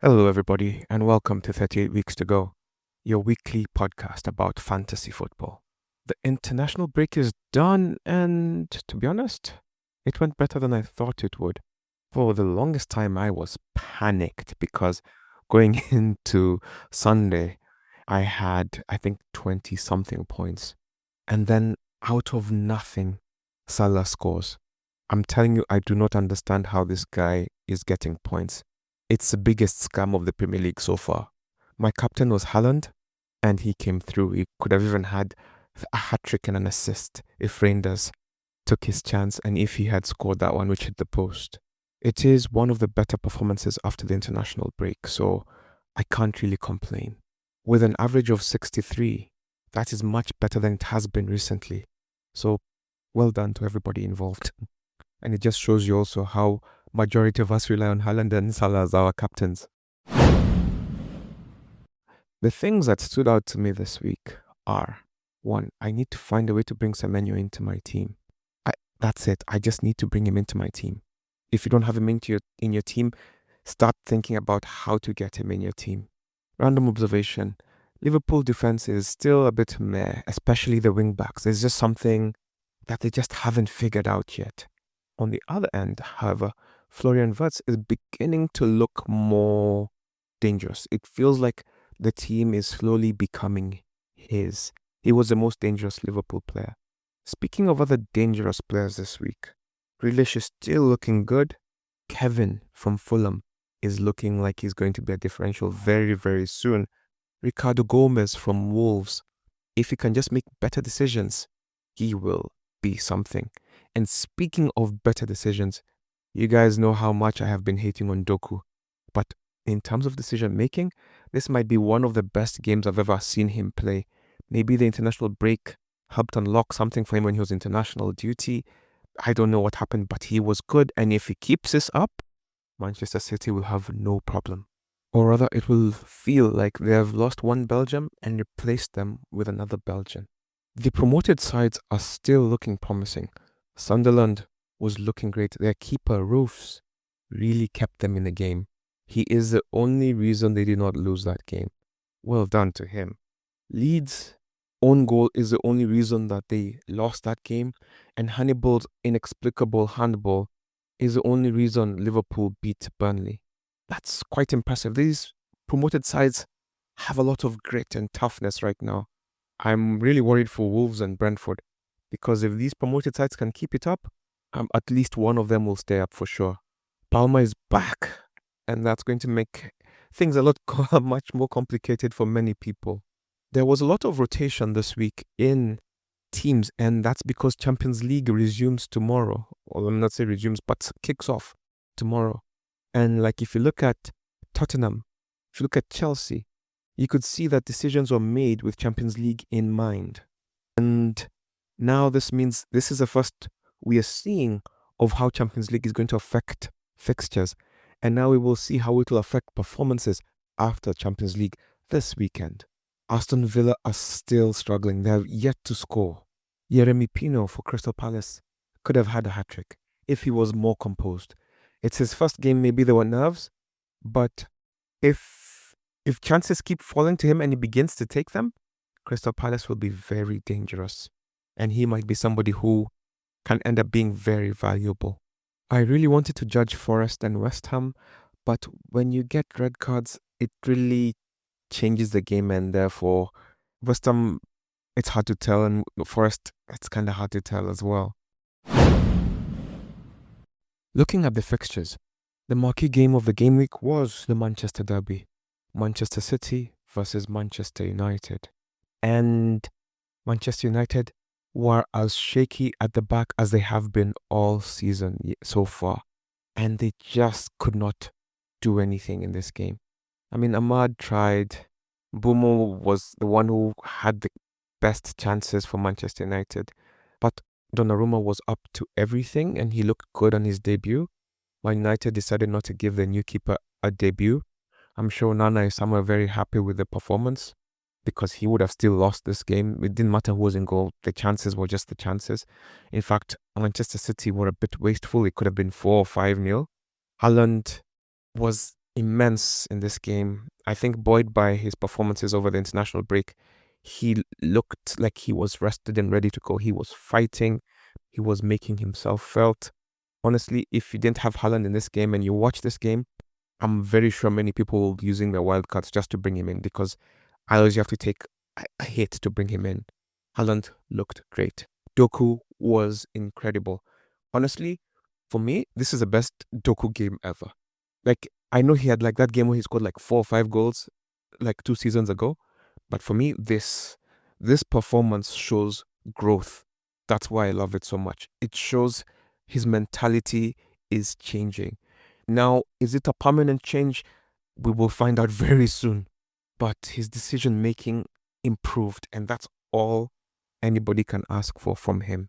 Hello, everybody, and welcome to 38 Weeks to Go, your weekly podcast about fantasy football. The international break is done, and to be honest, it went better than I thought it would. For the longest time, I was panicked because going into Sunday, I had, I think, 20 something points. And then out of nothing, Salah scores. I'm telling you, I do not understand how this guy is getting points. It's the biggest scam of the Premier League so far. My captain was Haaland, and he came through. He could have even had a hat trick and an assist if Reinders took his chance and if he had scored that one which hit the post. It is one of the better performances after the international break, so I can't really complain. With an average of 63, that is much better than it has been recently. So well done to everybody involved. And it just shows you also how majority of us rely on Haaland and Salah as our captains. The things that stood out to me this week are, one, I need to find a way to bring Semenyo into my team. That's it. I just need to bring him into my team. If you don't have him in your team, start thinking about how to get him in your team. Random observation. Liverpool defense is still a bit meh, especially the wing backs. There's just something that they just haven't figured out yet. On the other end, however, Florian Wirtz is beginning to look more dangerous. It feels like the team is slowly becoming his. He was the most dangerous Liverpool player. Speaking of other dangerous players this week, Grealish is still looking good. Kevin from Fulham is looking like he's going to be a differential very, very soon. Ricardo Gomez from Wolves, if he can just make better decisions, he will be something. And speaking of better decisions, you guys know how much I have been hating on Doku. But in terms of decision making, this might be one of the best games I've ever seen him play. Maybe the international break helped unlock something for him when he was international duty. I don't know what happened, but he was good. And if he keeps this up, Manchester City will have no problem. Or rather, it will feel like they have lost one Belgium and replaced them with another Belgian. The promoted sides are still looking promising. Sunderland was looking great. Their keeper, Roofs, really kept them in the game. He is the only reason they did not lose that game. Well done to him. Leeds' own goal is the only reason that they lost that game. And Hannibal's inexplicable handball is the only reason Liverpool beat Burnley. That's quite impressive. These promoted sides have a lot of grit and toughness right now. I'm really worried for Wolves and Brentford because if these promoted sides can keep it up, at least one of them will stay up for sure. Palmer is back, and that's going to make things a lot much more complicated for many people. There was a lot of rotation this week in teams, and that's because Champions League resumes tomorrow. Or I'm not saying resumes, but kicks off tomorrow. And like if you look at Tottenham, if you look at Chelsea, you could see that decisions were made with Champions League in mind. And now this means this is the first we are seeing of how Champions League is going to affect fixtures. And now we will see how it will affect performances after Champions League this weekend. Aston Villa are still struggling. They have yet to score. Yeremi Pino for Crystal Palace could have had a hat-trick if he was more composed. It's his first game, maybe there were nerves, but if chances keep falling to him and he begins to take them, Crystal Palace will be very dangerous. And he might be somebody who can end up being very valuable. I really wanted to judge Forest and West Ham, but when you get red cards, it really changes the game, and therefore West Ham, it's hard to tell, and Forest, it's kind of hard to tell as well. Looking at the fixtures, the marquee game of the game week was the Manchester Derby. Manchester City versus Manchester United. And Manchester United were as shaky at the back as they have been all season so far. And they just could not do anything in this game. I mean, Ahmad tried. Bumo was the one who had the best chances for Manchester United. But Donnarumma was up to everything and he looked good on his debut. Man United decided not to give the new keeper a debut. I'm sure Nana is somewhere very happy with the performance because he would have still lost this game. It didn't matter who was in goal. The chances were just the chances. In fact, Manchester City were a bit wasteful. It could have been 4 or 5-0. Haaland was immense in this game. I think buoyed by his performances over the international break, he looked like he was rested and ready to go. He was fighting. He was making himself felt. Honestly, if you didn't have Haaland in this game and you watch this game, I'm very sure many people will be using their wildcards just to bring him in because otherwise you have to take a hit to bring him in. Haaland looked great. Doku was incredible. Honestly, for me, this is the best Doku game ever. Like, I know he had like that game where he scored like 4 or 5 goals like 2 seasons ago, but for me, this performance shows growth. That's why I love it so much. It shows his mentality is changing. Now, is it a permanent change? We will find out very soon. But his decision making improved, and that's all anybody can ask for from him.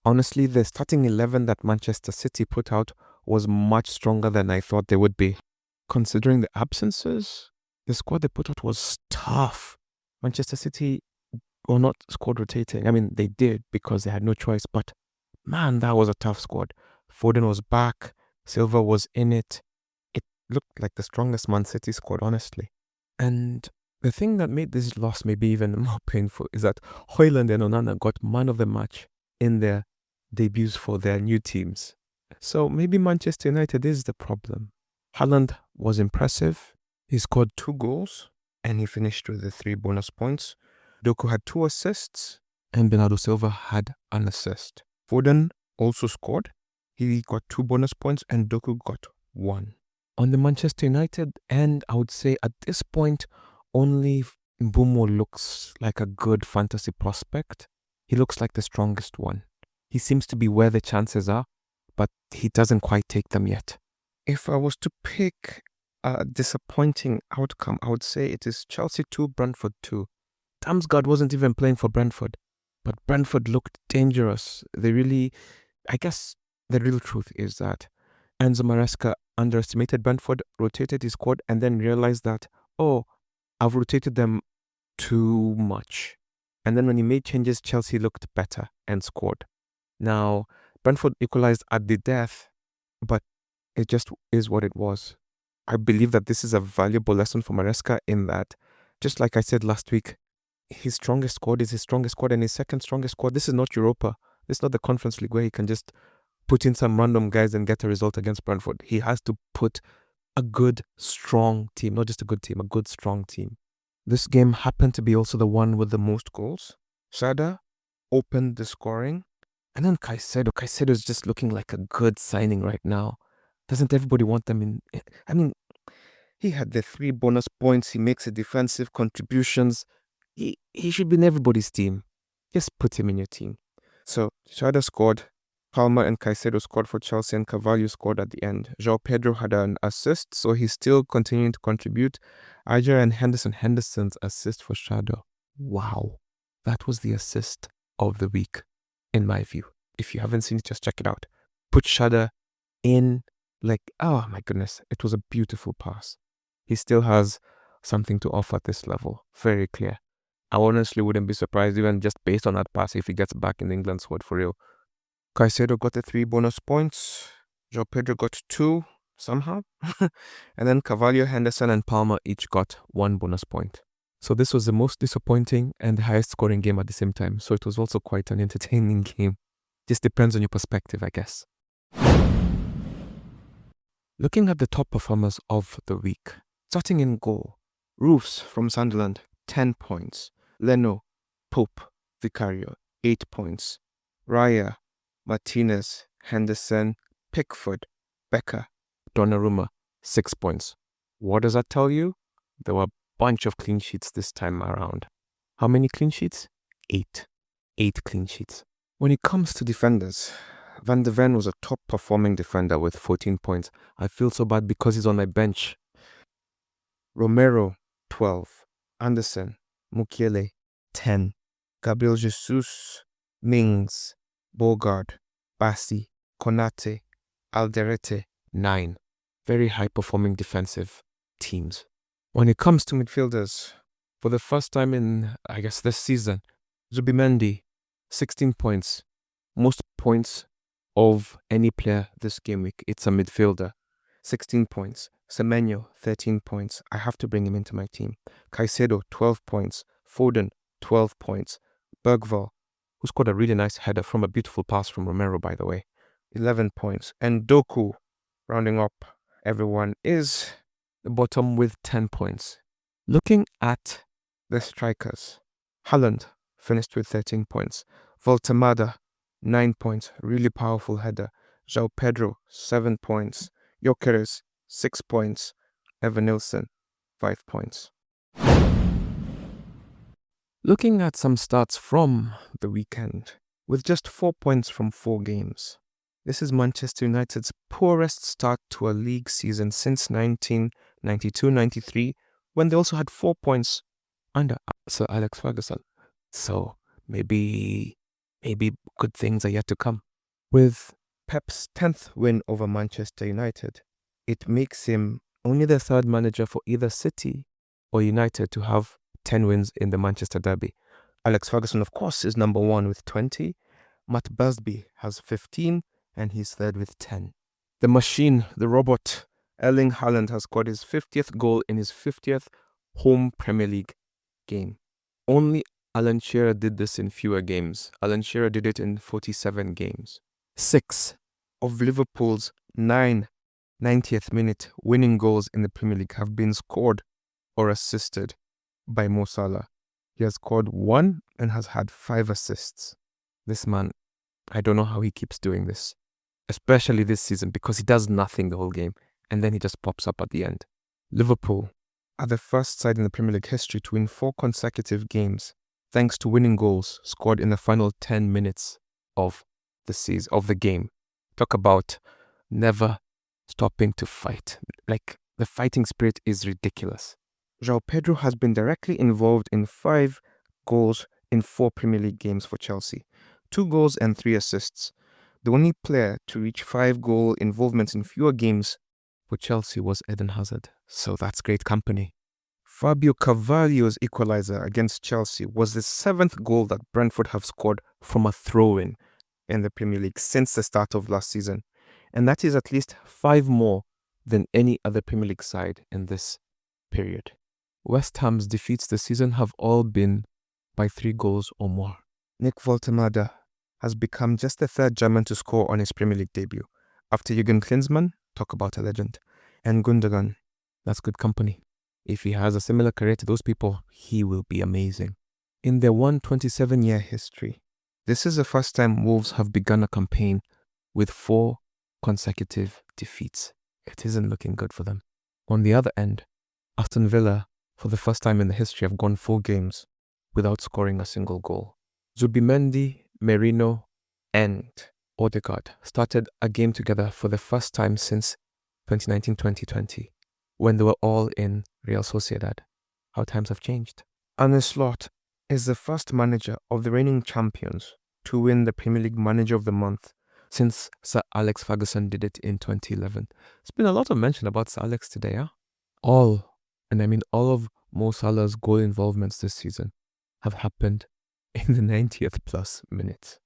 Honestly, the starting 11 that Manchester City put out was much stronger than I thought they would be. Considering the absences, the squad they put out was tough. Manchester City were not squad rotating. I mean, they did because they had no choice, but man, that was a tough squad. Foden was back, Silva was in it. It looked like the strongest Man City squad, honestly. And the thing that made this loss maybe even more painful is that Haaland and Onana got man of the match in their debuts for their new teams. So maybe Manchester United is the problem. Haaland was impressive. He scored 2 goals and he finished with the 3 bonus points. Doku had 2 assists and Bernardo Silva had an assist. Foden also scored. He got 2 bonus points and Doku got 1. On the Manchester United end, I would say at this point, only Mbumo looks like a good fantasy prospect. He looks like the strongest one. He seems to be where the chances are, but he doesn't quite take them yet. If I was to pick a disappointing outcome, I would say it is Chelsea 2, Brentford 2. Damsgaard wasn't even playing for Brentford, but Brentford looked dangerous. I guess the real truth is that Enzo Maresca underestimated Brentford, rotated his squad, and then realized that, oh, I've rotated them too much. And then when he made changes, Chelsea looked better and scored. Now, Brentford equalized at the death, but it just is what it was. I believe that this is a valuable lesson for Maresca in that, just like I said last week, his strongest squad is his strongest squad, and his second strongest squad, this is not Europa. This is not the Conference League where he can just put in some random guys and get a result against Brentford. He has to put a good, strong team, not just a good team, a good, strong team. This game happened to be also the one with the most goals. Shada opened the scoring. And then Caicedo is just looking like a good signing right now. Doesn't everybody want them in? I mean, he had the 3 bonus points. He makes the defensive contributions. He should be in everybody's team. Just put him in your team. So Shada scored. Palmer and Caicedo scored for Chelsea and Carvalho scored at the end. João Pedro had an assist, so he's still continuing to contribute. Ajer and Henderson's assist for Shada. Wow. That was the assist of the week, in my view. If you haven't seen it, just check it out. Put Shada in, oh my goodness, it was a beautiful pass. He still has something to offer at this level. Very clear. I honestly wouldn't be surprised even just based on that pass if he gets back in the England squad for real. Caicedo got the 3 bonus points. João Pedro got 2 somehow. And then Carvalho, Henderson, and Palmer each got 1 bonus point. So this was the most disappointing and the highest scoring game at the same time. So it was also quite an entertaining game. Just depends on your perspective, I guess. Looking at the top performers of the week. Starting in goal. Roofs from Sunderland, 10 points. Leno, Pope, Vicario, 8 points. Raya, Martinez, Henderson, Pickford, Becker, Donnarumma, 6 points. What does that tell you? There were a bunch of clean sheets this time around. How many clean sheets? 8. 8 clean sheets. When it comes to defenders, Van de Ven was a top performing defender with 14 points. I feel so bad because he's on my bench. Romero, 12. Anderson, Mukiele, 10. Gabriel Jesus, Mings, Bogard, Bassi, Konate, Alderete, 9. Very high-performing defensive teams. When it comes to midfielders, for the first time in, I guess, this season, Zubimendi, 16 points. Most points of any player this game week. It's a midfielder. 16 points. Semenyo, 13 points. I have to bring him into my team. Caicedo, 12 points. Foden, 12 points. Bergvall, who scored a really nice header from a beautiful pass from Romero, by the way, 11 points. And Doku, rounding up everyone, is the bottom with 10 points. Looking at the strikers, Haaland finished with 13 points. Voltemada, 9 points. Really powerful header. João Pedro, 7 points. Gyökeres, 6 points. Evan Nilsson, 5 points. Looking at some stats from the weekend, with just 4 points from 4 games. This is Manchester United's poorest start to a league season since 1992-93, when they also had 4 points under Sir Alex Ferguson. So maybe good things are yet to come. With Pep's 10th win over Manchester United, it makes him only the third manager for either City or United to have 10 wins in the Manchester Derby. Alex Ferguson, of course, is number 1 with 20. Matt Busby has 15, and he's third with 10. The machine, the robot, Erling Haaland has scored his 50th goal in his 50th home Premier League game. Only Alan Shearer did this in fewer games. Alan Shearer did it in 47 games. 6 of Liverpool's 9 90th minute winning goals in the Premier League have been scored or assisted by Mo Salah. He has scored 1 and has had 5 assists. This man, I don't know how he keeps doing this, especially this season, because he does nothing the whole game and then he just pops up at the end. Liverpool are the first side in the Premier League history to win 4 consecutive games thanks to winning goals scored in the final 10 minutes of the game. Talk about never stopping to fight. Like, the fighting spirit is ridiculous. João Pedro has been directly involved in 5 goals in 4 Premier League games for Chelsea, 2 goals and 3 assists. The only player to reach 5 goal involvements in fewer games for Chelsea was Eden Hazard, so that's great company. Fabio Carvalho's equalizer against Chelsea was the 7th goal that Brentford have scored from a throw-in in the Premier League since the start of last season, and that is at least 5 more than any other Premier League side in this period. West Ham's defeats this season have all been by 3 goals or more. Nick Voltemada has become just the 3rd German to score on his Premier League debut, after Jürgen Klinsmann, talk about a legend, and Gundogan. That's good company. If he has a similar career to those people, he will be amazing. In their 127-year history, this is the first time Wolves have begun a campaign with 4 consecutive defeats. It isn't looking good for them. On the other end, Aston Villa, for the first time in the history, have gone 4 games without scoring a single goal. Zubimendi, Merino, and Odegaard started a game together for the first time since 2019-2020, when they were all in Real Sociedad. How times have changed. Arne Slot is the first manager of the reigning champions to win the Premier League Manager of the Month since Sir Alex Ferguson did it in 2011. There's been a lot of mention about Sir Alex today, huh? All of Mo Salah's goal involvements this season have happened in the 90th plus minutes.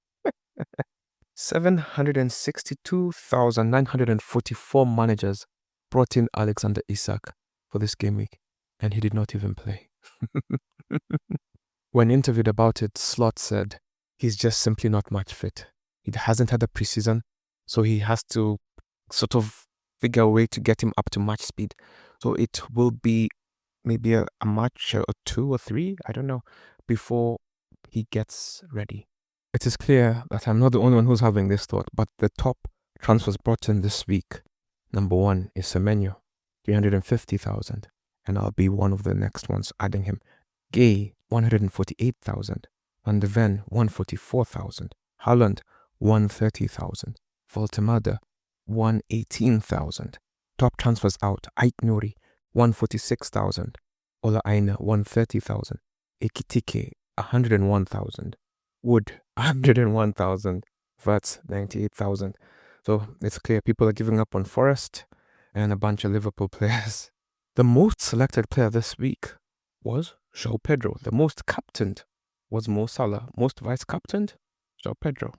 762,944 managers brought in Alexander Isak for this game week, and he did not even play. When interviewed about it, Slot said he's just simply not match fit. He hasn't had a preseason, so he has to sort of figure a way to get him up to match speed. So it will be maybe a match or 2 or 3, I don't know, before he gets ready. It is clear that I'm not the only one who's having this thought, but the top transfers brought in this week, number 1 is Semenyo, 350,000, and I'll be one of the next ones adding him. Gay, 148,000, Van de Ven, 144,000, Haaland, 130,000, Voltemada, 118,000. Top transfers out, Ait Nouri, 146,000, Ola Aina, 130,000, Ekitike, 101,000, Wood, 101,000, Verts, 98,000. So it's clear people are giving up on Forest and a bunch of Liverpool players. The most selected player this week was João Pedro. The most captained was Mo Salah. Most vice-captained, João Pedro.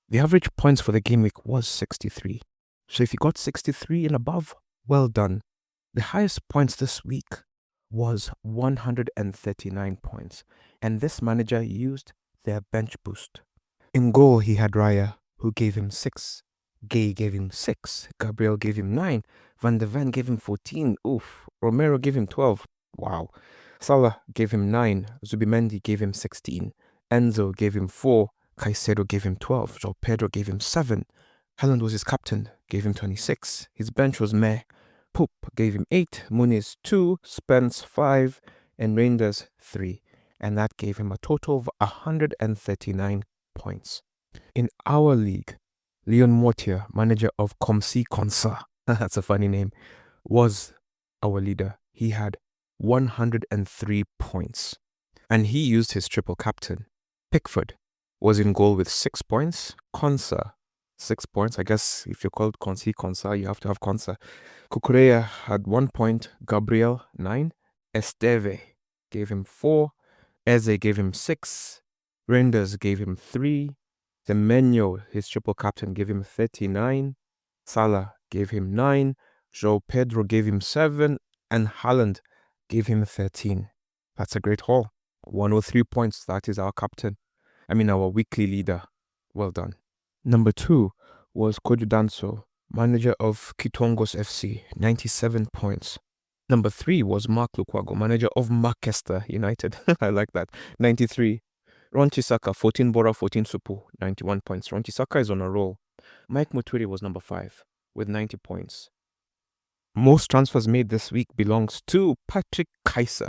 The average points for the game week was 63. So if you got 63 and above, well done. The highest points this week was 139 points, and this manager used their bench boost. In goal, he had Raya, who gave him 6. Gay gave him 6. Gabriel gave him 9. Van de Ven gave him 14. Oof. Romero gave him 12. Wow. Salah gave him 9. Zubimendi gave him 16. Enzo gave him 4. Caicedo gave him 12. João Pedro gave him 7. Haaland was his captain, gave him 26. His bench was meh. Pope gave him 8. Muniz 2. Spence 5. And Reinders 3. And that gave him a total of 139 points. In our league, Leon Mortier, manager of Comsi Consa, that's a funny name, was our leader. He had 103 points. And he used his triple captain. Pickford was in goal with 6 points. Consa, 6 points. I guess if you're called Comsi Consa, you have to have Consa. Cucurella had 1 point. Gabriel, 9. Esteve gave him 4. Eze gave him 6. Reinders gave him 3. Semenyo, his triple captain, gave him 39. Salah gave him 9. João Pedro gave him 7. And Haaland gave him 13. That's a great haul. 103 points. That is our captain. Our weekly leader. Well done. Number 2 was Kojo Danso, manager of Kitongos FC, 97 points. Number 3 was Mark Lukwago, manager of Manchester United. I like that. 93. Ron Chisaka, 14 Bora, 14 Supu, 91 points. Ron Chisaka is on a roll. Mike Muturi was number 5 with 90 points. Most transfers made this week belongs to Patrick Kaiser,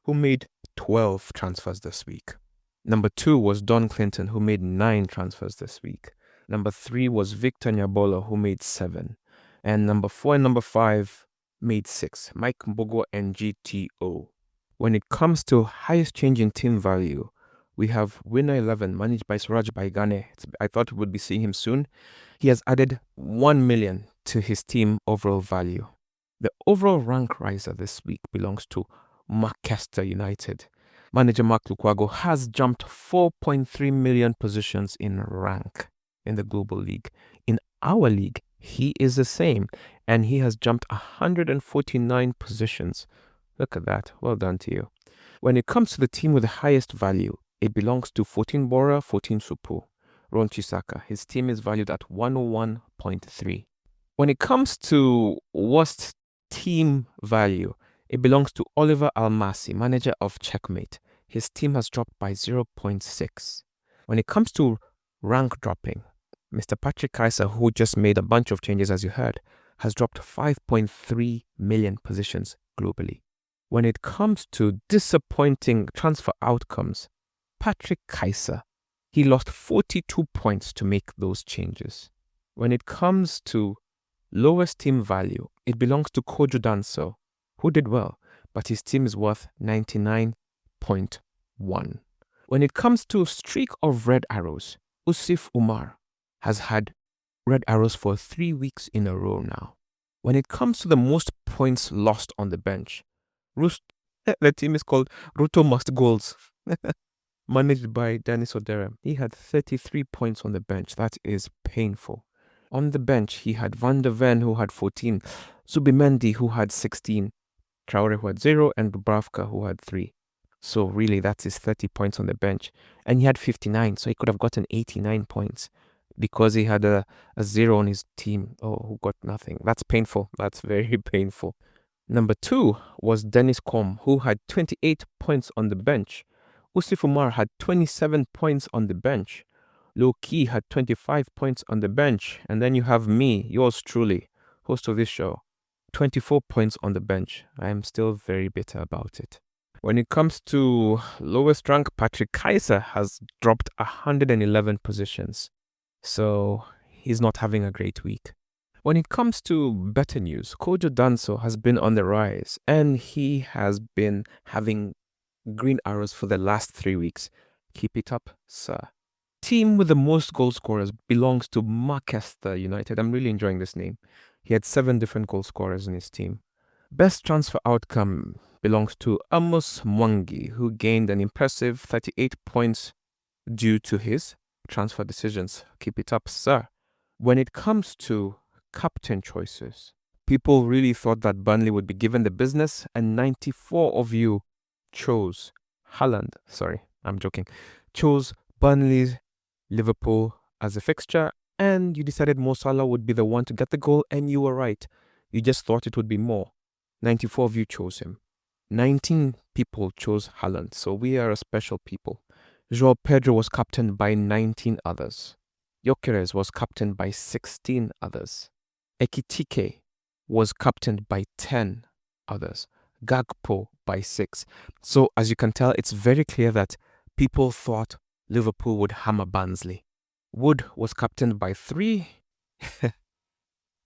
who made 12 transfers this week. Number 2 was Don Clinton, who made 9 transfers this week. Number 3 was Victor Nyabola, who made 7. And number 4 and number 5 made 6. Mike Mbogo and GTO. When it comes to highest change in team value, we have Winner 11, managed by Suraj Baigane. I thought we would be seeing him soon. He has added 1 million to his team overall value. The overall rank riser this week belongs to Manchester United. Manager Mark Lukwago has jumped 4.3 million positions in rank in the Global League. In our league, he is the same, and he has jumped 149 positions. Look at that. Well done to you. When it comes to the team with the highest value, it belongs to 14 Bora, 14 Supu. Ron Chisaka. His team is valued at 101.3. When it comes to worst team value, it belongs to Oliver Almasi, manager of Checkmate. His team has dropped by 0.6. When it comes to rank dropping, Mr. Patrick Kaiser, who just made a bunch of changes as you heard, has dropped 5.3 million positions globally. When it comes to disappointing transfer outcomes, Patrick Kaiser, he lost 42 points to make those changes. When it comes to lowest team value, it belongs to Kojo Danso, who did well, but his team is worth 99.1. When it comes to streak of red arrows, Usif Umar has had red arrows for 3 weeks in a row now. When it comes to the most points lost on the bench, the team is called Ruto Must Goals, managed by Dennis Odera. He had 33 points on the bench. That is painful. On the bench, he had Van de Ven, who had 14, Zubimendi, who had 16, Traore, who had 0, and Dubravka, who had 3. So really, that's his 30 points on the bench. And he had 59, so he could have gotten 89 points because he had a 0 on his team. Oh, who got nothing. That's painful. That's very painful. Number 2 was Dennis Com, who had 28 points on the bench. Usif Umar had 27 points on the bench. Low-Key had 25 points on the bench. And then you have me, yours truly, host of this show, 24 points on the bench. I am still very bitter about it. When it comes to lowest rank, Patrick Kaiser has dropped 111 positions. So he's not having a great week. When it comes to better news, Kojo Danso has been on the rise and he has been having green arrows for the last 3 weeks. Keep it up, sir. Team with the most goal scorers belongs to Manchester United. I'm really enjoying this name. He had 7 different goal scorers in his team. Best transfer outcome belongs to Amos Mwangi, who gained an impressive 38 points due to his transfer decisions. Keep it up, sir. When it comes to captain choices, People really thought that Burnley would be given the business, and 94 of you chose Haaland. Sorry, I'm joking. Chose Burnley's Liverpool as a fixture, and you decided Mo Salah would be the one to get the goal, and you were right. You just thought it would be more. 94 of you chose him. 19 people chose Haaland, so we are a special people. João Pedro was captained by 19 others. Gyökeres was captained by 16 others. Ekitike was captained by 10 others. Gakpo by 6. So as you can tell, it's very clear that people thought Liverpool would hammer Barnsley. Wood was captained by 3.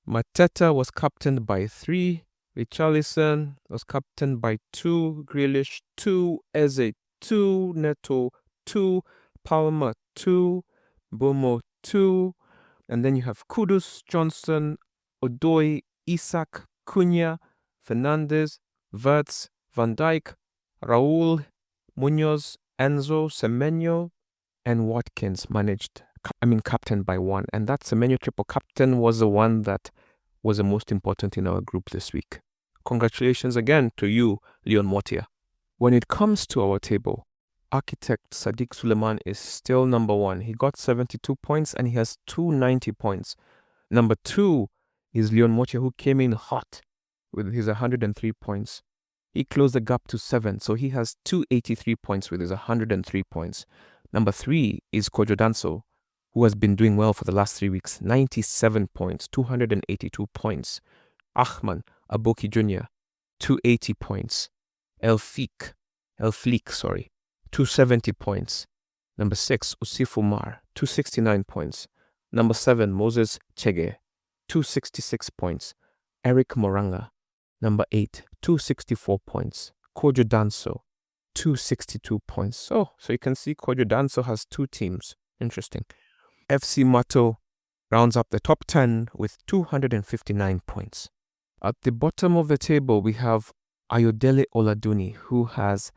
Mateta was captained by 3. Richarlison was captained by 2. Grealish 2. Eze 2. Neto 2. Palmer 2. Bomo 2. And then you have Kudus, Johnson, Odoi, Isak, Cunha, Fernandes, Wirtz, Van Dijk, Raul, Munoz, Enzo, Semenyo, and Watkins captained by 1. And that Semenyo triple captain was the one that was the most important in our group this week. Congratulations again to you, Leon Mortier. When it comes to our table, architect Sadiq Suleiman is still number 1. He got 72 points and he has 290 points. Number 2 is Leon Mortier, who came in hot with his 103 points. He closed the gap to 7, so he has 283 points with his 103 points. Number 3 is Kojo Danso, who has been doing well for the last 3 weeks. 97 points, 282 points. Ahman Aboki Jr., 280 points. Elfleek, 270 points. Number 6, Usif Umar, 269 points. Number 7, Moses Chege, 266 points. Eric Moranga, number 8, 264 points. Kojo Danso, 262 points. So you can see Kojo Danso has 2 teams. Interesting. FC Mato rounds up the top 10 with 259 points. At the bottom of the table, we have Ayodele Oladuni, who has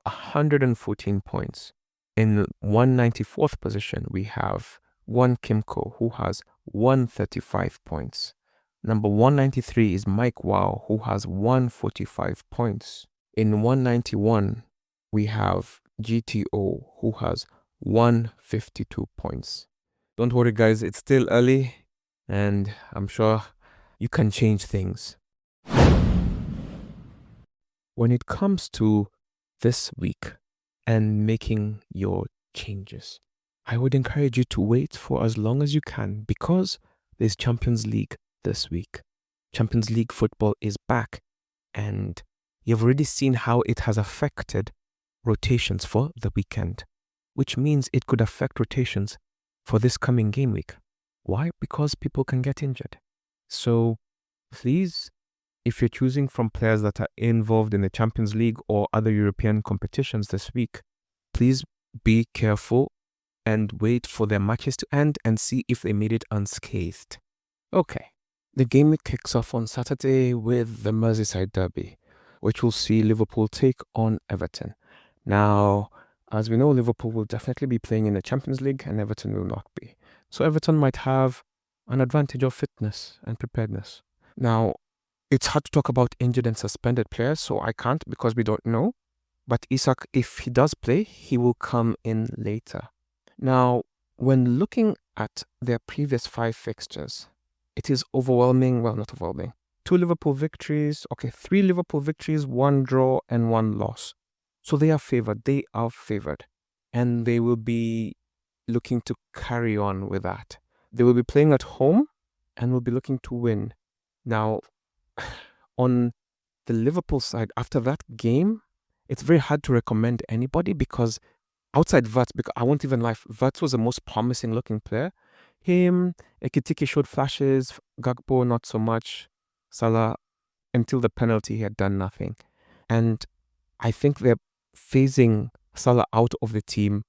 114 points. In 194th position, we have One Kimko, who has 135 points. Number 193 is Mike Wow, who has 145 points. In 191, we have GTO, who has 152 points. Don't worry, guys, it's still early, and I'm sure you can change things. When it comes to this week and making your changes, I would encourage you to wait for as long as you can, because there's Champions League this week. Champions League football is back, and you've already seen how it has affected rotations for the weekend, which means it could affect rotations for this coming game week. Why? Because people can get injured. So please, if you're choosing from players that are involved in the Champions League or other European competitions this week, please be careful and wait for their matches to end and see if they made it unscathed. Okay, the game week kicks off on Saturday with the Merseyside Derby, which will see Liverpool take on Everton. Now, as we know, Liverpool will definitely be playing in the Champions League and Everton will not be. So Everton might have an advantage of fitness and preparedness. Now, it's hard to talk about injured and suspended players, so I can't because we don't know. But Isak, if he does play, he will come in later. Now, when looking at their previous 5 fixtures, it is overwhelming. Well, not overwhelming. 2 Liverpool victories. Okay, 3 Liverpool victories, 1 draw and 1 loss. So they are favored. And they will be looking to carry on with that. They will be playing at home and will be looking to win. Now, on the Liverpool side, after that game, it's very hard to recommend anybody because outside Wirtz, because I won't even lie, Wirtz was the most promising looking player. Him, Ekitike showed flashes, Gakpo not so much, Salah, until the penalty, he had done nothing. And I think they're phasing Salah out of the team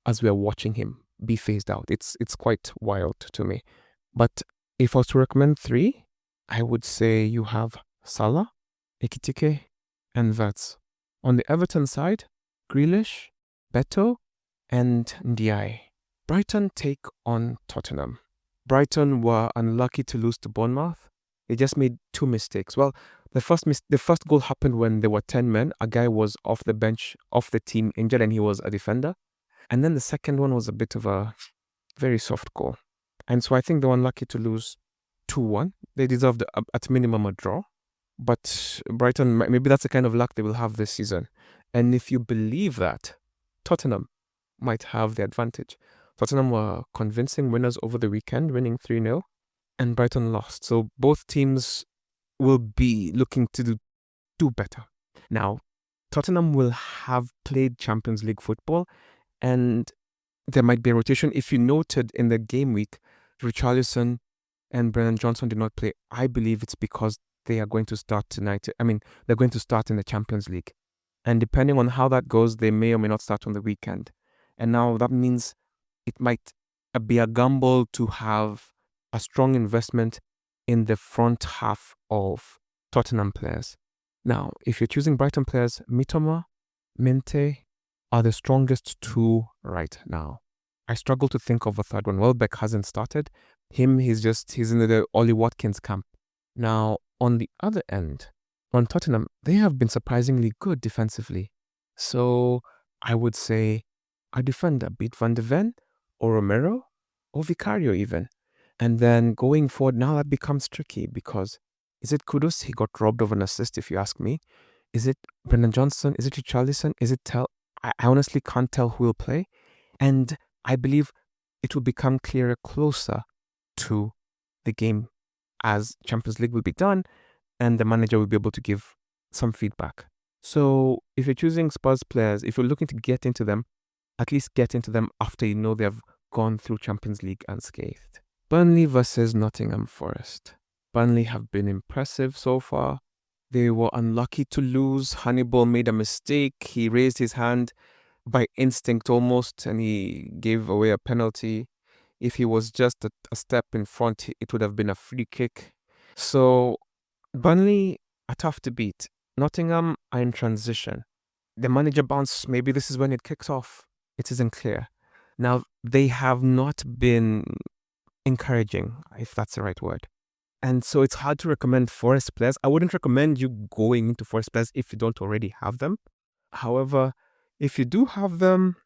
as we're watching him be phased out. It's quite wild to me. But if I was to recommend 3, I would say you have Salah, Ekitike, and Wirtz. On the Everton side, Grealish, Beto, and Ndiaye. Brighton take on Tottenham. Brighton were unlucky to lose to Bournemouth, They just made 2 mistakes. Well, the first goal happened when there were 10 men. A guy was off the bench, off the team, injured, and he was a defender. And then the second one was a bit of a very soft goal. And so I think they were unlucky to lose 2-1. They deserved at minimum a draw. But Brighton, maybe that's the kind of luck they will have this season. And if you believe that, Tottenham might have the advantage. Tottenham were convincing winners over the weekend, winning 3-0, and Brighton lost. So both teams will be looking to do better. Now, Tottenham will have played Champions League football, and there might be a rotation. If you noted in the game week, Richarlison and Brennan Johnson did not play. I believe it's because they are going to start tonight. I mean, they're going to start in the Champions League. And depending on how that goes, they may or may not start on the weekend. And now that means it might be a gamble to have a strong investment in the front half of Tottenham players. Now, if you're choosing Brighton players, Mitoma, Minte are the strongest 2 right now. I struggle to think of a third one. Welbeck hasn't started. He's in the Ollie Watkins camp. Now, on the other end, on Tottenham, they have been surprisingly good defensively. So I would say a defender, be it Van de Ven or Romero or Vicario even. And then going forward, now that becomes tricky because is it Kudus? He got robbed of an assist, if you ask me. Is it Brendan Johnson? Is it Richarlison? Is it I honestly can't tell who will play. And I believe it will become clearer closer to the game as Champions League will be done and the manager will be able to give some feedback. So if you're choosing Spurs players, if you're looking to get into them, at least get into them after you know they've gone through Champions League unscathed. Burnley versus Nottingham Forest. Burnley have been impressive so far. They were unlucky to lose. Hannibal made a mistake. He raised his hand by instinct almost, and he gave away a penalty. If he was just a step in front, it would have been a free kick. So Burnley are tough to beat. Nottingham are in transition. The manager bounce, maybe this is when it kicks off. It isn't clear. Now, they have not been encouraging, if that's the right word. And so it's hard to recommend Forest players. I wouldn't recommend you going into Forest players if you don't already have them. However, if you do have them,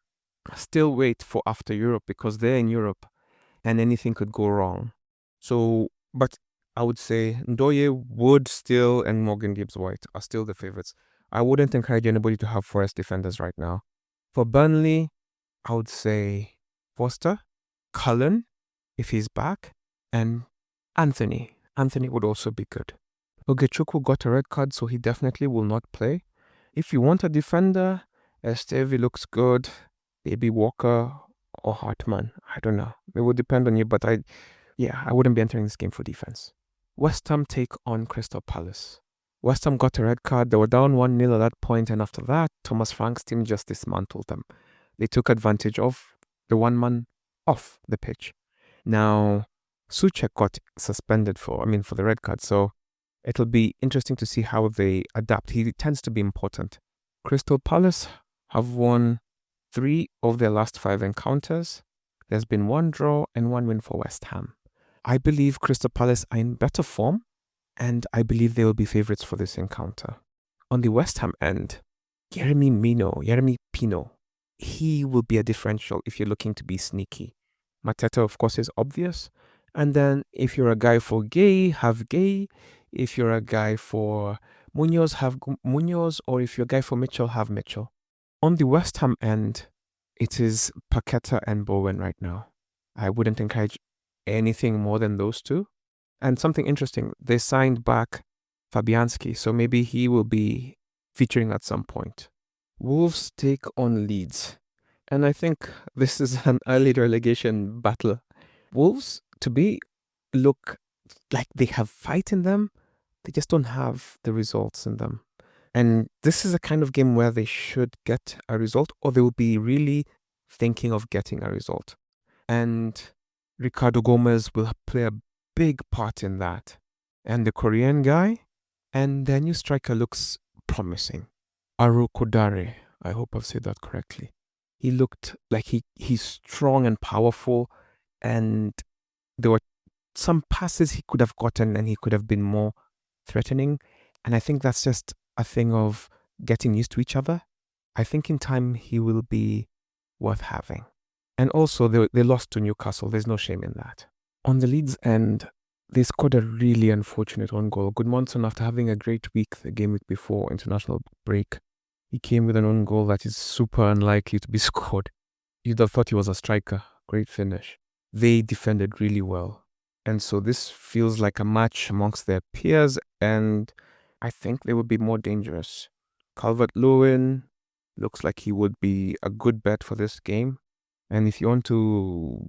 still wait for after Europe because they're in Europe and anything could go wrong. So, but I would say Ndoye, Wood still, and Morgan Gibbs-White are still the favorites. I wouldn't encourage anybody to have Forest defenders right now. For Burnley, I would say Foster, Cullen, if he's back, and Anthony. Anthony would also be good. Ogechukwu got a red card, so he definitely will not play. If you want a defender, Estevie looks good. Maybe Walker or Hartman. I don't know. It would depend on you, but I wouldn't be entering this game for defense. West Ham take on Crystal Palace. West Ham got a red card. They were down 1-0 at that point, and after that, Thomas Frank's team just dismantled them. They took advantage of the one man off the pitch. Now, Souček got suspended for the red card, so it'll be interesting to see how they adapt. He tends to be important. Crystal Palace have won 3 of their last 5 encounters. There's been 1 draw and 1 win for West Ham. I believe Crystal Palace are in better form, and I believe they will be favourites for this encounter. On the West Ham end, Yeremy Pino, he will be a differential if you're looking to be sneaky. Mateta, of course, is obvious. And then if you're a guy for Gay, have Gay. If you're a guy for Munoz, have Munoz. Or if you're a guy for Mitchell, have Mitchell. On the West Ham end, it is Paqueta and Bowen right now. I wouldn't encourage anything more than those 2. And something interesting, they signed back Fabianski, so maybe he will be featuring at some point. Wolves take on Leeds. And I think this is an early relegation battle. Wolves, to me, look like they have fight in them. They just don't have the results in them. And this is a kind of game where they should get a result, or they will be really thinking of getting a result. And Ricardo Gomez will play a big part in that. And the Korean guy, and their new striker looks promising. Aru Kodare, I hope I've said that correctly. He looked like he's strong and powerful, and there were some passes he could have gotten and he could have been more threatening. And I think that's just a thing of getting used to each other. I think in time he will be worth having. And also, they lost to Newcastle. There's no shame in that. On the Leeds end, they scored a really unfortunate own goal. Goodmanson, after having a great week, the game week before international break, he came with an own goal that is super unlikely to be scored. You'd have thought he was a striker. Great finish. They defended really well. And so this feels like a match amongst their peers, and I think they would be more dangerous. Calvert-Lewin looks like he would be a good bet for this game. And if you want to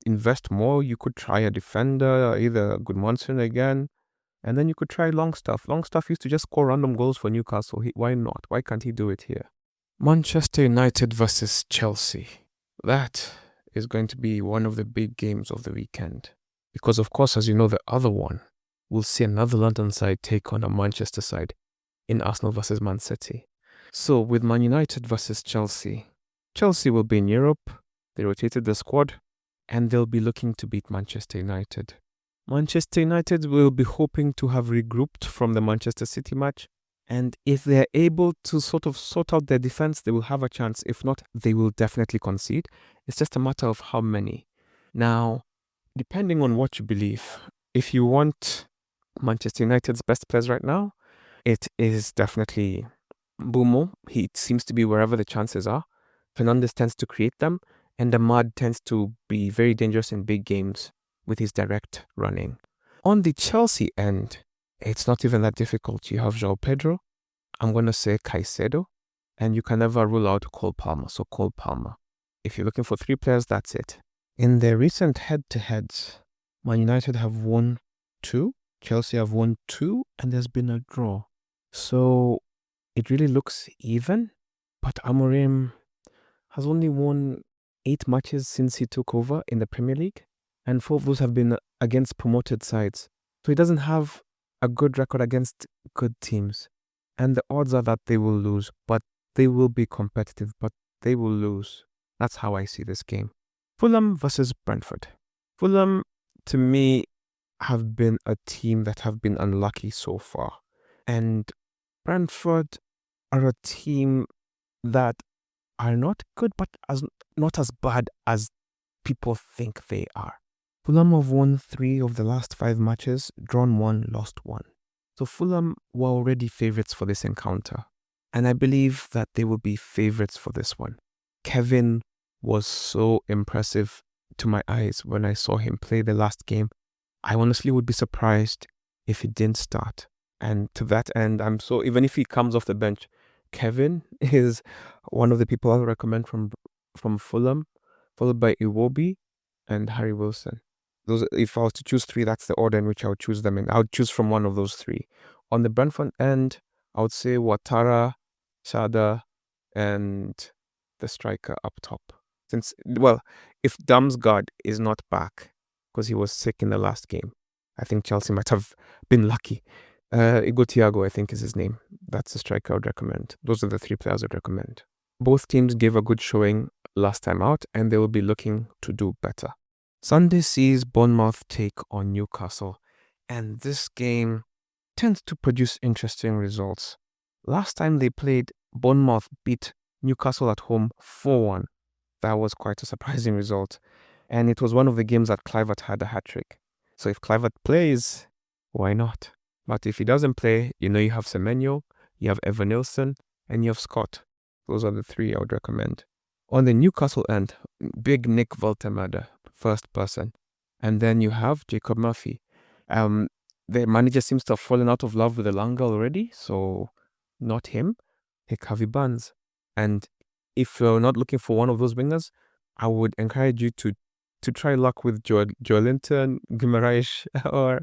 invest more, you could try a defender, either Goodmanson again, and then you could try Longstaff. Longstaff used to just score random goals for Newcastle. Why not? Why can't he do it here? Manchester United versus Chelsea. That is going to be one of the big games of the weekend. Because, of course, as you know, the other one, we'll see another London side take on a Manchester side in Arsenal versus Man City. So, with Man United versus Chelsea, Chelsea will be in Europe. They rotated the squad, and they'll be looking to beat Manchester United. Manchester United will be hoping to have regrouped from the Manchester City match, and if they're able to sort out their defense, they will have a chance. If not, they will definitely concede. It's just a matter of how many. Now, depending on what you believe, if you want Manchester United's best players right now, it is definitely Bumo. He seems to be wherever the chances are. Fernandes tends to create them, and Ahmad tends to be very dangerous in big games with his direct running. On the Chelsea end, it's not even that difficult. You have João Pedro, I'm going to say Caicedo, and you can never rule out Cole Palmer. So Cole Palmer. If you're looking for 3 players, that's it. In their recent head-to-heads, Man United have won 2, Chelsea have won 2, and there's been a draw. So it really looks even, but Amorim has only won 8 matches since he took over in the Premier League, and 4 of those have been against promoted sides. So he doesn't have a good record against good teams. And the odds are that they will lose, but they will be competitive, but they will lose. That's how I see this game. Fulham versus Brentford. Fulham, to me, have been a team that have been unlucky so far. And Brentford are a team that are not good, but not as bad as people think they are. Fulham have won 3 of the last 5 matches, drawn 1, lost 1. So Fulham were already favourites for this encounter. And I believe that they will be favourites for this one. Kevin was so impressive to my eyes when I saw him play the last game. I honestly would be surprised if he didn't start. And to that end, even if he comes off the bench, Kevin is one of the people I'll recommend from Fulham, followed by Iwobi and Harry Wilson. Those, if I was to choose 3, that's the order in which I would choose them in. I would choose from one of those 3. On the Brentford end, I would say Ouattara, Sada, and the striker up top. If Damsgaard is not back because he was sick in the last game, I think Chelsea might have been lucky. Igor Thiago, I think, is his name. That's the striker I would recommend. Those are the 3 players I'd recommend. Both teams gave a good showing last time out, and they will be looking to do better. Sunday sees Bournemouth take on Newcastle, and this game tends to produce interesting results. Last time they played, Bournemouth beat Newcastle at home 4-1. That was quite a surprising result, and it was one of the games that Kluivert had a hat-trick. So if Kluivert plays, why not? But if he doesn't play, you have Semenyo, you have Evan Nilsson, and you have Scott. Those are the 3 I would recommend. On the Newcastle end, big Nick Voltemade, first person. And then you have Jacob Murphy. The manager seems to have fallen out of love with Elanga already, so not him. Pick Javi Barnes. And if you're not looking for one of those wingers, I would encourage you to try luck with Joelinton, Guimaraes, or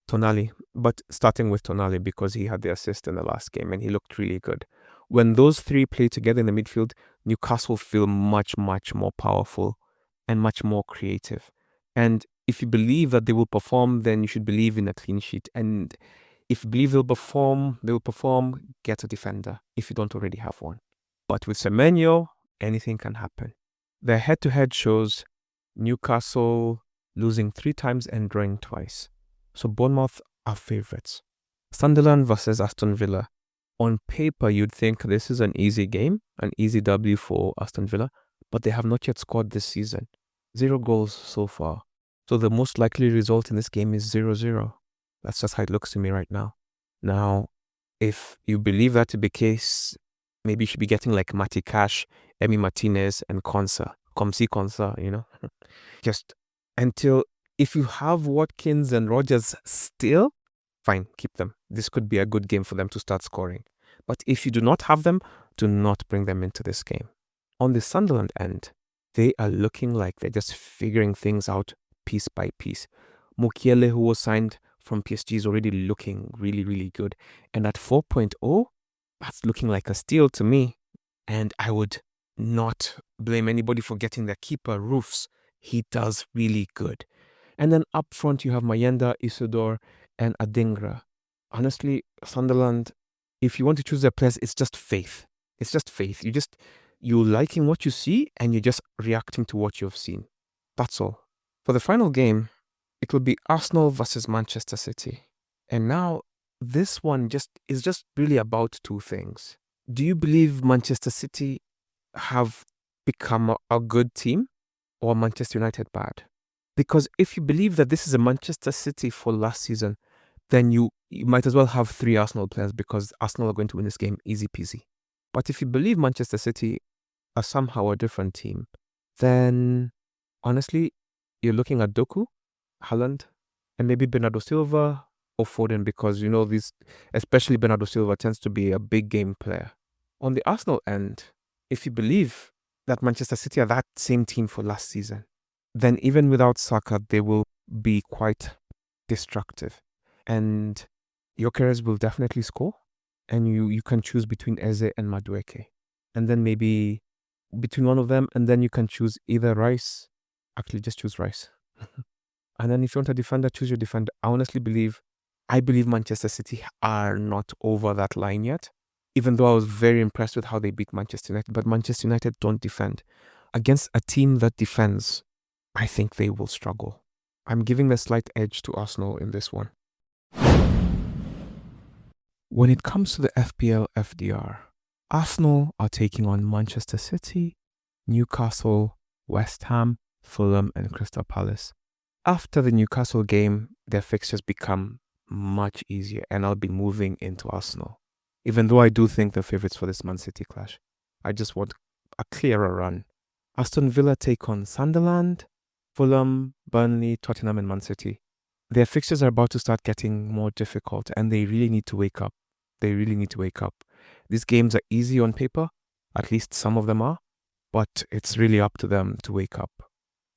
Tonali. But starting with Tonali because he had the assist in the last game and he looked really good. When those 3 play together in the midfield, Newcastle feel much, much more powerful and much more creative. And if you believe that they will perform, then you should believe in a clean sheet. And if you believe they'll perform, get a defender if you don't already have one. But with Semenyo, anything can happen. Their head-to-head shows Newcastle losing 3 times and drawing twice. So Bournemouth are favourites. Sunderland versus Aston Villa. On paper, you'd think this is an easy game, an easy W for Aston Villa, but they have not yet scored this season. 0 goals so far. So the most likely result in this game is 0-0. That's just how it looks to me right now. Now, if you believe that to be the case, maybe you should be getting like Matty Cash, Emi Martinez, and Konsa. Komsi Konsa, you know? Just until, if you have Watkins and Rogers still, fine, keep them. This could be a good game for them to start scoring. But if you do not have them, do not bring them into this game. On the Sunderland end, they are looking like they're just figuring things out piece by piece. Mukiele, who was signed from PSG, is already looking really, really good. And at 4.0, that's looking like a steal to me. And I would not blame anybody for getting their keeper, Roofs. He does really good. And then up front, you have Mayenda, Isidore, and Adingra. Honestly, Sunderland, if you want to choose their players, it's just faith. It's just faith. You're liking what you see and you're just reacting to what you've seen. That's all. For the final game, it will be Arsenal versus Manchester City. And now, this one is just really about 2 things. Do you believe Manchester City have become a good team, or Manchester United bad? Because if you believe that this is a Manchester City for last season, then you might as well have 3 Arsenal players, because Arsenal are going to win this game easy peasy. But if you believe Manchester City are somehow a different team, then honestly, you're looking at Doku, Haaland, and maybe Bernardo Silva or Foden, because these, especially Bernardo Silva, tends to be a big game player. On the Arsenal end, if you believe that Manchester City are that same team for last season, then even without Saka, they will be quite destructive. And Gyökeres will definitely score. And you can choose between Eze and Madueke. And then maybe between one of them, and then you can choose either Rice. Actually, just choose Rice. And then if you want a defender, choose your defender. I believe Manchester City are not over that line yet. Even though I was very impressed with how they beat Manchester United. But Manchester United don't defend. Against a team that defends, I think they will struggle. I'm giving the slight edge to Arsenal in this one. When it comes to the FPL FDR, Arsenal are taking on Manchester City, Newcastle, West Ham, Fulham, and Crystal Palace. After the Newcastle game, their fixtures become much easier, and I'll be moving into Arsenal. Even though I do think they're favourites for this Man City clash, I just want a clearer run. Aston Villa take on Sunderland, Fulham, Burnley, Tottenham, and Man City. Their fixtures are about to start getting more difficult, and they really need to wake up. These games are easy on paper, at least some of them are, but it's really up to them to wake up.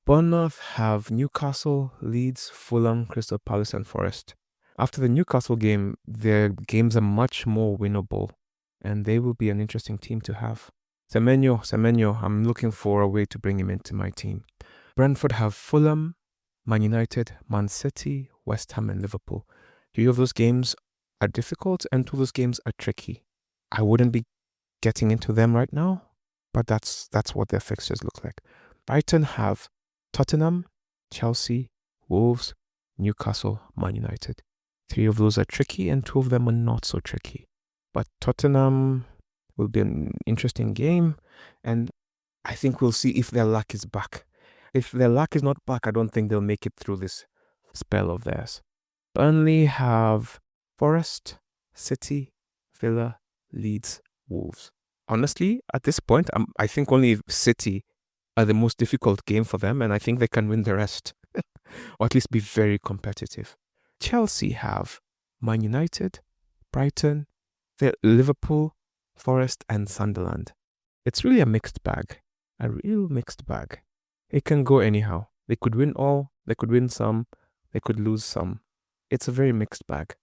Bournemouth have Newcastle, Leeds, Fulham, Crystal Palace, and Forest. After the Newcastle game, their games are much more winnable, and they will be an interesting team to have. Semenyo, I'm looking for a way to bring him into my team. Brentford have Fulham, Man United, Man City, West Ham, and Liverpool. 3 of those games are difficult, and 2 of those games are tricky. I wouldn't be getting into them right now, but that's what their fixtures look like. Brighton have Tottenham, Chelsea, Wolves, Newcastle, Man United. 3 of those are tricky, and 2 of them are not so tricky. But Tottenham will be an interesting game, and I think we'll see if their luck is back. If their luck is not back, I don't think they'll make it through this spell of theirs. Burnley have Forest, City, Villa, Leeds, Wolves. Honestly, at this point, I think only City are the most difficult game for them, and I think they can win the rest, or at least be very competitive. Chelsea have Man United, Brighton, Liverpool, Forest, and Sunderland. It's really a mixed bag, a real mixed bag. It can go anyhow. They could win all, they could win some, they could lose some. It's a very mixed bag.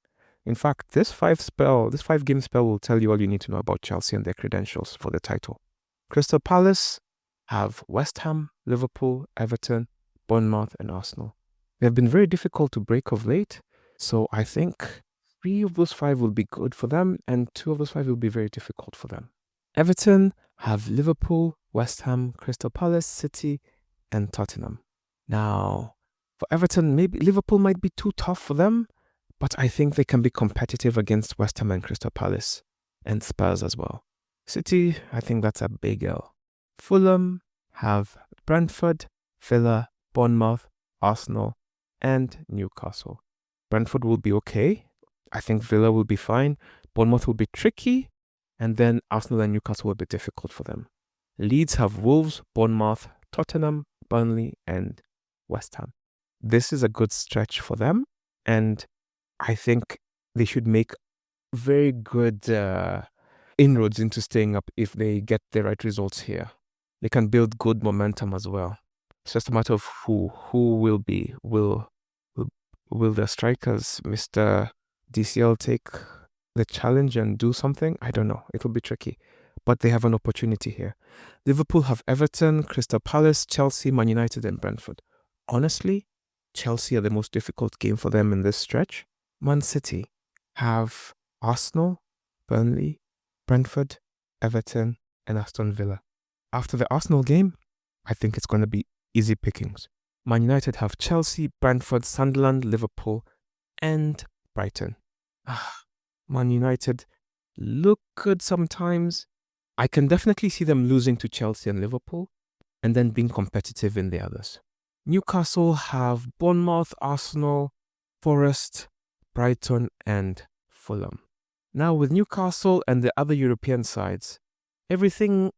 In fact, this 5-game spell will tell you all you need to know about Chelsea and their credentials for the title. Crystal Palace have West Ham, Liverpool, Everton, Bournemouth, and Arsenal. They have been very difficult to break of late, so I think 3 of those 5 will be good for them, and 2 of those 5 will be very difficult for them. Everton have Liverpool, West Ham, Crystal Palace, City, and Tottenham. Now, For Everton, maybe Liverpool might be too tough for them, but I think they can be competitive against West Ham and Crystal Palace and Spurs as well. City, I think that's a big L. Fulham have Brentford, Villa, Bournemouth, Arsenal, and Newcastle. Brentford will be okay. I think Villa will be fine. Bournemouth will be tricky. And then Arsenal and Newcastle will be difficult for them. Leeds have Wolves, Bournemouth, Tottenham, Burnley, and West Ham. This is a good stretch for them. And I think they should make very good inroads into staying up if they get the right results here. They can build good momentum as well. It's just a matter of who will be. Will the strikers, Mr. DCL, take the challenge and do something? I don't know. It'll be tricky. But they have an opportunity here. Liverpool have Everton, Crystal Palace, Chelsea, Man United, and Brentford. Honestly, Chelsea are the most difficult game for them in this stretch. Man City have Arsenal, Burnley, Brentford, Everton, and Aston Villa. After the Arsenal game, I think it's going to be easy pickings. Man United have Chelsea, Brentford, Sunderland, Liverpool, and Brighton. Man United look good sometimes. I can definitely see them losing to Chelsea and Liverpool and then being competitive in the others. Newcastle have Bournemouth, Arsenal, Forest, Brighton, and Fulham. Now with Newcastle and the other European sides, everything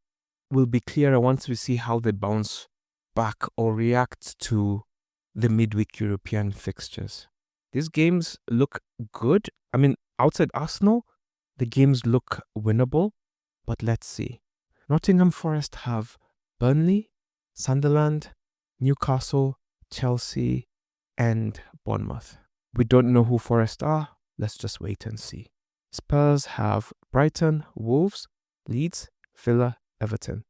will be clearer once we see how they bounce back or react to the midweek European fixtures. These games look good. I mean, outside Arsenal, the games look winnable, but let's see. Nottingham Forest have Burnley, Sunderland, Newcastle, Chelsea, and Bournemouth. We don't know who Forest are. Let's just wait and see. Spurs have Brighton, Wolves, Leeds, Villa, Everton.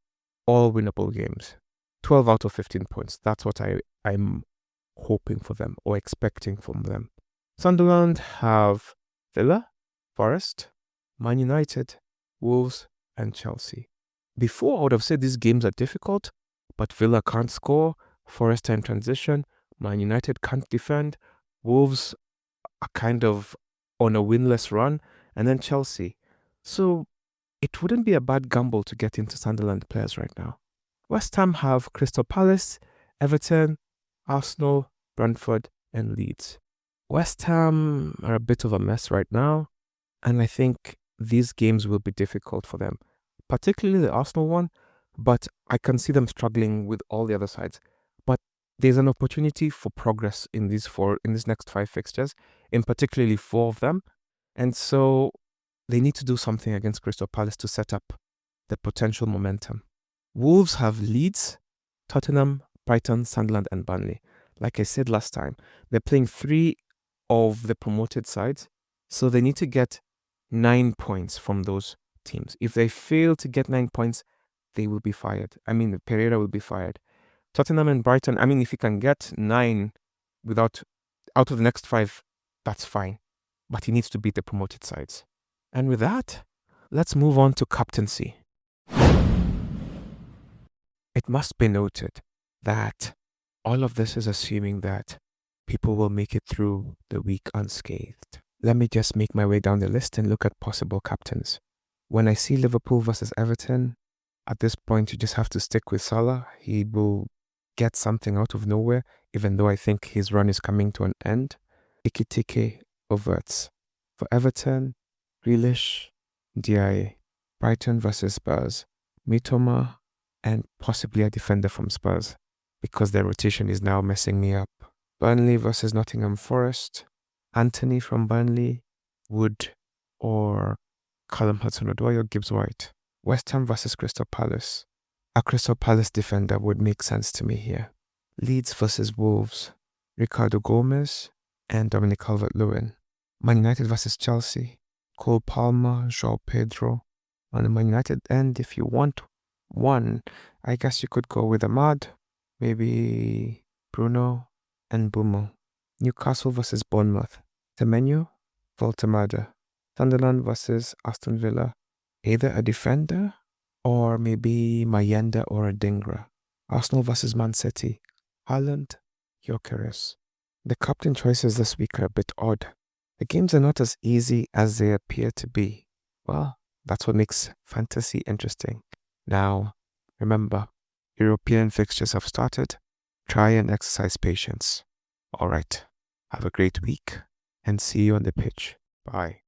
All winnable games. 12 out of 15 points. That's what I'm hoping for them or expecting from them. Sunderland have Villa, Forest, Man United, Wolves, and Chelsea. Before, I would have said these games are difficult, but Villa can't score, Forest are in transition, Man United can't defend, Wolves are kind of on a winless run, and then Chelsea. So it wouldn't be a bad gamble to get into Sunderland players right now. West Ham have Crystal Palace, Everton, Arsenal, Brentford, and Leeds. West Ham are a bit of a mess right now, and I think these games will be difficult for them, particularly the Arsenal one, but I can see them struggling with all the other sides. But there's an opportunity for progress in these next 5 fixtures, in particularly 4 of them, and so they need to do something against Crystal Palace to set up the potential momentum. Wolves have Leeds, Tottenham, Brighton, Sunderland, and Burnley. Like I said last time, they're playing 3 of the promoted sides, so they need to get 9 points from those teams. If they fail to get 9 points, they will be fired. I mean, Pereira will be fired. Tottenham and Brighton, I mean, if you can get 9 out of the next 5, that's fine. But he needs to beat the promoted sides. And with that, let's move on to captaincy. It must be noted that all of this is assuming that people will make it through the week unscathed. Let me just make my way down the list and look at possible captains. When I see Liverpool versus Everton, at this point you just have to stick with Salah. He will get something out of nowhere, even though I think his run is coming to an end. Ekitike overts. For Everton, Grealish, Dia. Brighton versus Spurs, Mitoma, and possibly a defender from Spurs, because their rotation is now messing me up. Burnley versus Nottingham Forest, Anthony from Burnley, Wood, or Callum Hudson-Odoi or Gibbs White. West Ham versus Crystal Palace. A Crystal Palace defender would make sense to me here. Leeds versus Wolves, Ricardo Gomez and Dominic Calvert-Lewin. Man United versus Chelsea, Cole Palmer, João Pedro. On the Man United end, if you want one, I guess you could go with Ahmad, maybe Bruno, and Bumo. Newcastle versus Bournemouth, Semenyo, Voltemada. Sunderland versus Aston Villa, either a defender or maybe Mayenda or a Dingra. Arsenal versus Man City, Haaland, Gyökeres. The captain choices this week are a bit odd. The games are not as easy as they appear to be. Well, that's what makes fantasy interesting. Now, remember, European fixtures have started. Try and exercise patience. All right, have a great week and see you on the pitch. Bye.